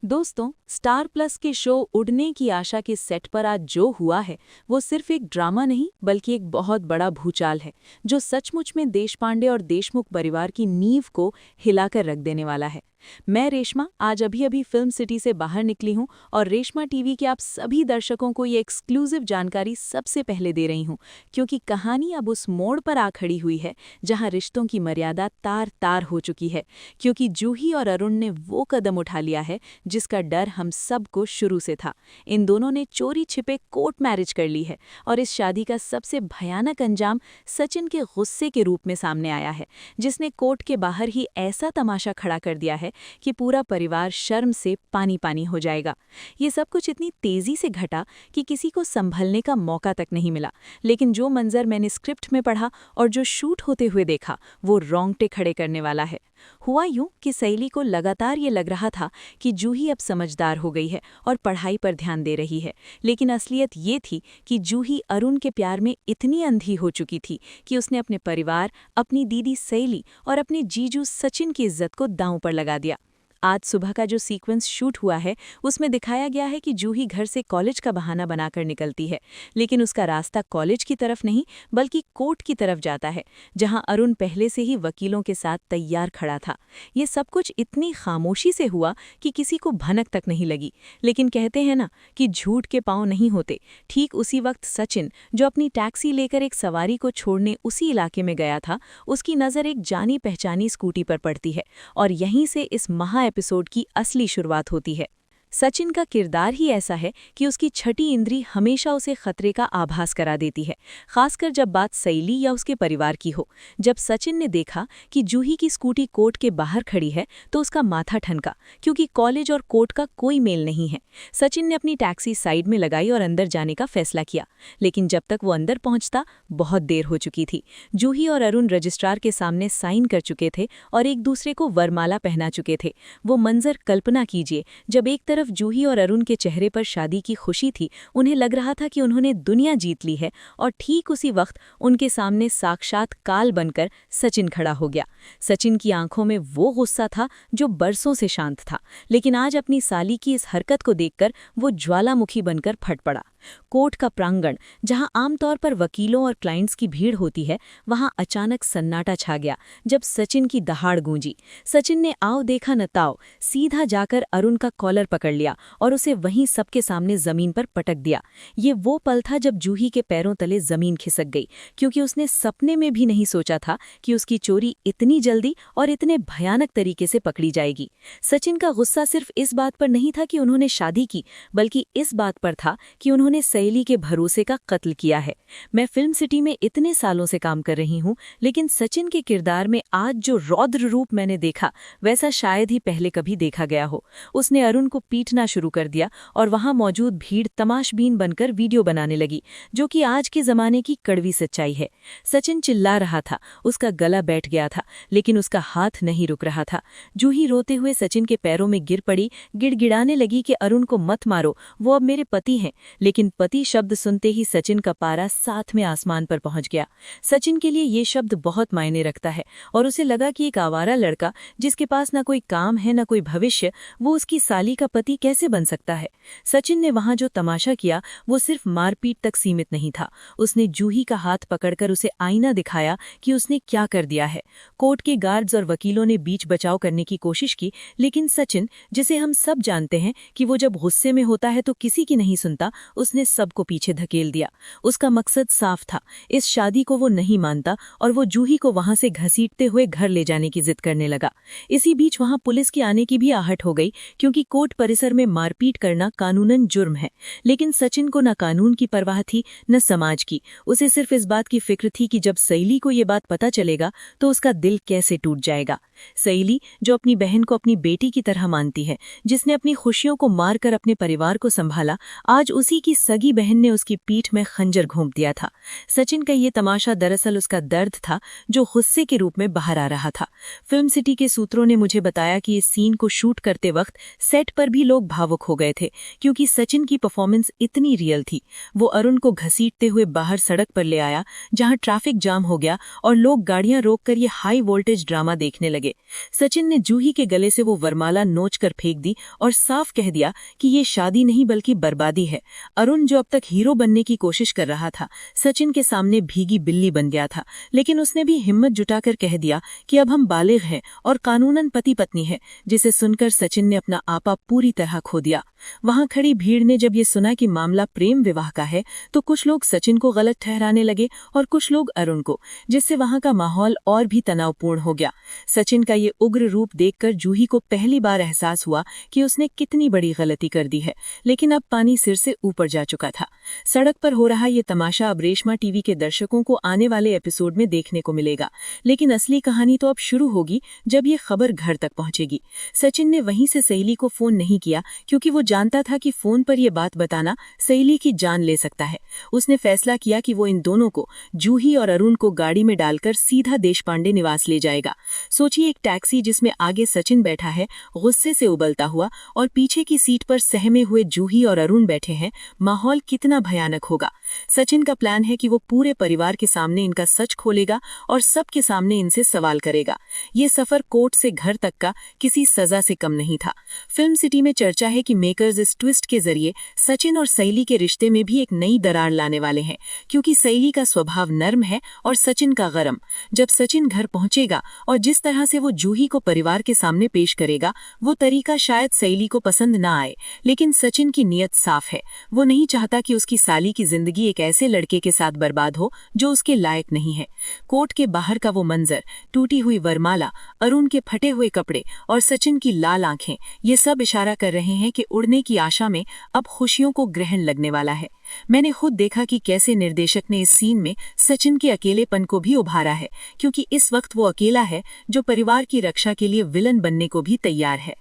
दोस्तों, star plus के show उड़ने की आशा के सेट पर आज जो हुआ है वो सिर्फ एक ड्रामा नहीं बल्कि एक बहुत बड़ा भूचाल है जो सचमुच में देशपांडे और देशमुख परिवार की नींव को हिलाकर रख देने वाला है। मैं रेशमा आज अभी अभी फिल्म सिटी से बाहर निकली हूं और रेशमा टीवी के आप सभी दर्शकों को ये एक्सक्लूसिव जानकारी सबसे पहले दे रही हूं, क्योंकि कहानी अब उस मोड़ पर आ खड़ी हुई है जहां रिश्तों की मर्यादा तार तार हो चुकी है, क्योंकि जूही और अरुण ने वो कदम उठा लिया है जिसका डर हम सबको शुरू से था। इन दोनों ने चोरी छिपे कोर्ट मैरिज कर ली है और इस शादी का सबसे भयानक अंजाम सचिन के गुस्से के रूप में सामने आया है, जिसने कोर्ट के बाहर ही ऐसा तमाशा खड़ा कर दिया है कि पूरा परिवार शर्म से पानी पानी हो जाएगा। ये सब कुछ इतनी तेजी से घटा कि किसी को संभलने का मौका तक नहीं मिला, लेकिन जो मंजर मैंने स्क्रिप्ट में पढ़ा और जो शूट होते हुए देखा वो रोंगटे खड़े करने वाला है। हुआ यूं कि सहेली को लगातार ये लग रहा था कि जूही अब समझदार हो गई है और पढ़ाई पर ध्यान दे रही है, लेकिन असलियत ये थी कि जूही अरुण के प्यार में इतनी अंधी हो चुकी थी कि उसने अपने परिवार, अपनी दीदी सहेली और अपने जीजू सचिन की इज्जत को दांव पर लगा दिया। आज सुबह का जो सीक्वेंस शूट हुआ है उसमें दिखाया गया है कि जूही घर से कॉलेज का बहाना बनाकर निकलती है, लेकिन उसका रास्ता कॉलेज की तरफ नहीं बल्कि कोर्ट की तरफ जाता है, जहां अरुण पहले से ही वकीलों के साथ तैयार खड़ा था। ये सब कुछ इतनी खामोशी से हुआ कि किसी को भनक तक नहीं लगी, लेकिन कहते हैं ना कि झूठ के पांव नहीं होते। ठीक उसी वक्त सचिन, जो अपनी टैक्सी लेकर एक सवारी को छोड़ने उसी इलाके में गया था, उसकी नज़र एक जानी पहचानी स्कूटी पर पड़ती है और यहीं से इस महा एपिसोड की असली शुरुआत होती है। सचिन का किरदार ही ऐसा है कि उसकी छठी इंद्री हमेशा उसे खतरे का आभास करा देती है, खासकर जब बात सहेली या उसके परिवार की हो। जब सचिन ने देखा कि जूही की स्कूटी कोर्ट के बाहर खड़ी है तो उसका माथा ठनका, क्योंकि कॉलेज और कोर्ट का कोई मेल नहीं है। सचिन ने अपनी टैक्सी साइड में लगाई और अंदर जाने का फैसला किया, लेकिन जब तक वो अंदर पहुंचता बहुत देर हो चुकी थी। जूही और अरुण रजिस्ट्रार के सामने साइन कर चुके थे और एक दूसरे को वरमाला पहना चुके थे। वो मंजर कल्पना कीजिए, जब एक तरफ जूही और अरुण के चेहरे पर शादी की खुशी थी, उन्हें लग रहा था कि उन्होंने दुनिया जीत ली है, और ठीक उसी वक्त उनके सामने साक्षात काल बनकर सचिन खड़ा हो गया। सचिन की आंखों में वो गुस्सा था जो बरसों से शांत था, लेकिन आज अपनी साली की इस हरकत को देखकर वो ज्वालामुखी बनकर फट पड़ा। कोर्ट का प्रांगण, जहां आमतौर पर वकीलों और क्लाइंट्स की भीड़ होती है, वहां अचानक सन्नाटा छा गया जब सचिन की दहाड़ गूंजी। सचिन ने आओ देखा न ताओ सीधा जाकर अरुण का कॉलर पकड़ लिया और उसे वहीं सबके सामने जमीन पर पटक दिया। ये वो पल था जब जूही के पैरों तले जमीन खिसक गई, क्योंकि उसने सपने में भी नहीं सोचा था कि उसकी चोरी इतनी जल्दी और इतने भयानक तरीके से पकड़ी जाएगी। सचिन का गुस्सा सिर्फ इस बात पर नहीं था कि उन्होंने शादी की, बल्कि इस बात पर था कि उन्होंने सहेली के भरोसे का कत्ल किया है। मैं फिल्म सिटी में इतने सालों से काम कर रही हूं, लेकिन सचिन के किरदार में आज जो रौद्र रूप मैंने देखा वैसा शायद ही पहले कभी देखा गया हो। उसने अरुण को पीटना शुरू कर दिया और वहां मौजूद भीड़ तमाशबीन बनकर वीडियो बनाने लगी, जो कि आज के जमाने की कड़वी सच्चाई है। सचिन चिल्ला रहा था, उसका गला बैठ गया था, लेकिन उसका हाथ नहीं रुक रहा था। जूही रोते हुए सचिन के पैरों में गिर पड़ी, गिड़गिड़ाने लगी कि अरुण को मत मारो, वो अब मेरे पति हैं। लेकिन पति शब्द सुनते ही सचिन का पारा साथ में आसमान पर पहुंच गया। सचिन के लिए ये शब्द बहुत मायने रखता है और उसे लगा कि एक आवारा लड़का जिसके पास ना कोई काम है ना कोई भविष्य, वो उसकी साली का पति कैसे बन सकता है। सचिन ने वहां जो तमाशा किया वो सिर्फ मारपीट तक सीमित नहीं था। उसने जूही का हाथ पकड़कर उसे आईना दिखाया कि उसने क्या कर दिया है। कोर्ट के गार्ड्स और वकीलों ने बीच बचाव करने की कोशिश की, लेकिन सचिन, जिसे हम सब जानते हैं कि वो जब गुस्से में होता है तो किसी की नहीं सुनता, उसने सबको पीछे धकेल दिया। उसका मकसद साफ था, इस शादी को वो नहीं मानता और वो जूही को वहां से घसीटते हुए घर ले जाने की जिद करने लगा। इसी बीच वहां पुलिस की आने की भी आहट हो गई, क्योंकि कोर्ट परिसर में मारपीट करना कानूनन जुर्म है। लेकिन सचिन को न कानून की परवाह थी न समाज की। उसे सिर्फ इस बात की फिक्र थी कि जब सहेली को ये बात पता चलेगा तो उसका दिल कैसे टूट जाएगा। सहेली, जो अपनी बहन को अपनी बेटी की तरह मानती है, जिसने अपनी खुशियों को मारकर अपने परिवार को संभाला, आज उसी की सगी बहन ने उसकी पीठ में खंजर घोंप दिया था। सचिन का ये तमाशा दरअसल उसका दर्द था जो गुस्से के रूप में बाहर आ रहा था। फिल्म सिटी के सूत्रों ने मुझे बताया कि इस सीन को शूट करते वक्त सेट पर भी लोग भावुक हो गए थे, क्योंकि सचिन की परफॉर्मेंस इतनी रियल थी। वो अरुण को घसीटते हुए बाहर सड़क पर ले आया, जहां ट्रैफिक जाम हो गया और लोग गाड़ियां रोककर ये हाई वोल्टेज ड्रामा देखने लगे। सचिन ने जूही के गले से वो वरमाला नोच कर फेंक दी और साफ कह दिया कि ये शादी नहीं बल्कि बर्बादी है। अरुण, जो अब तक हीरो बनने की कोशिश कर रहा था, सचिन के सामने भीगी बिल्ली बन गया था, लेकिन उसने भी हिम्मत जुटाकर कह दिया कि अब हम बालिग हैं और कानूनन पति पत्नी है, जिसे सुनकर सचिन ने अपना आपा पूरी तरह खो दिया। वहां खड़ी भीड़ ने जब ये सुना कि मामला प्रेम विवाह का है, तो कुछ लोग सचिन को गलत ठहराने लगे और कुछ लोग अरुण को, जिससे वहां का माहौल और भी तनावपूर्ण हो गया। सचिन का ये उग्र रूप देखकर जूही को पहली बार एहसास हुआ कि उसने कितनी बड़ी गलती कर दी है, लेकिन अब पानी सिर से ऊपर जा चुका था। सड़क पर हो रहा ये तमाशा अब रेशमा टीवी के दर्शकों को आने वाले एपिसोड में देखने को मिलेगा, लेकिन असली कहानी तो अब शुरू होगी जब ये खबर घर तक पहुंचेगी। सचिन ने वहीं से सहेली को फोन नहीं किया, क्योंकि वो जानता था कि फोन पर यह बात बताना सहेली की जान ले सकता है। उसने फैसला किया कि वो इन दोनों को, जूही और अरुण को, गाड़ी में डालकर सीधा देशपांडे निवास ले जाएगा। सोचिए, एक टैक्सी जिसमें आगे सचिन बैठा है गुस्से से उबलता हुआ और पीछे की सीट पर सहमे हुए जूही और अरुण बैठे हैं, माहौल कितना भयानक होगा। सचिन का प्लान है कि वो पूरे परिवार के सामने इनका सच खोलेगा और सबके सामने इनसे सवाल करेगा। ये सफर कोर्ट से घर तक का किसी सजा से कम नहीं था। फिल्म सिटी में चर्चा है कि मेकर्स इस ट्विस्ट के जरिए सचिन और सहेली के रिश्ते में भी एक नई दरार लाने वाले हैं, क्योंकि सहेली का स्वभाव नर्म है और सचिन का गरम। जब सचिन घर पहुंचेगा और जिस तरह से वो जूही को परिवार के सामने पेश करेगा, वो तरीका शायद सहेली को पसंद ना आए, लेकिन सचिन की नीयत साफ है। वो नहीं चाहता कि उसकी साली की जिंदगी एक ऐसे लड़के के साथ बर्बाद हो जो उसके लायक नहीं है। कोर्ट के बाहर का वो मंजर, टूटी हुई वरमाला, अरुण के फटे हुए कपड़े और सचिन की लाल आंखें, ये सब इशारा कर रहे हैं कि उड़ने की आशा में अब खुशियों को ग्रहण लगने वाला है। मैंने खुद देखा कि कैसे निर्देशक ने इस सीन में सचिन के अकेलेपन को भी उभारा है, क्योंकि इस वक्त वो अकेला है जो परिवार की रक्षा के लिए विलन बनने को भी तैयार है।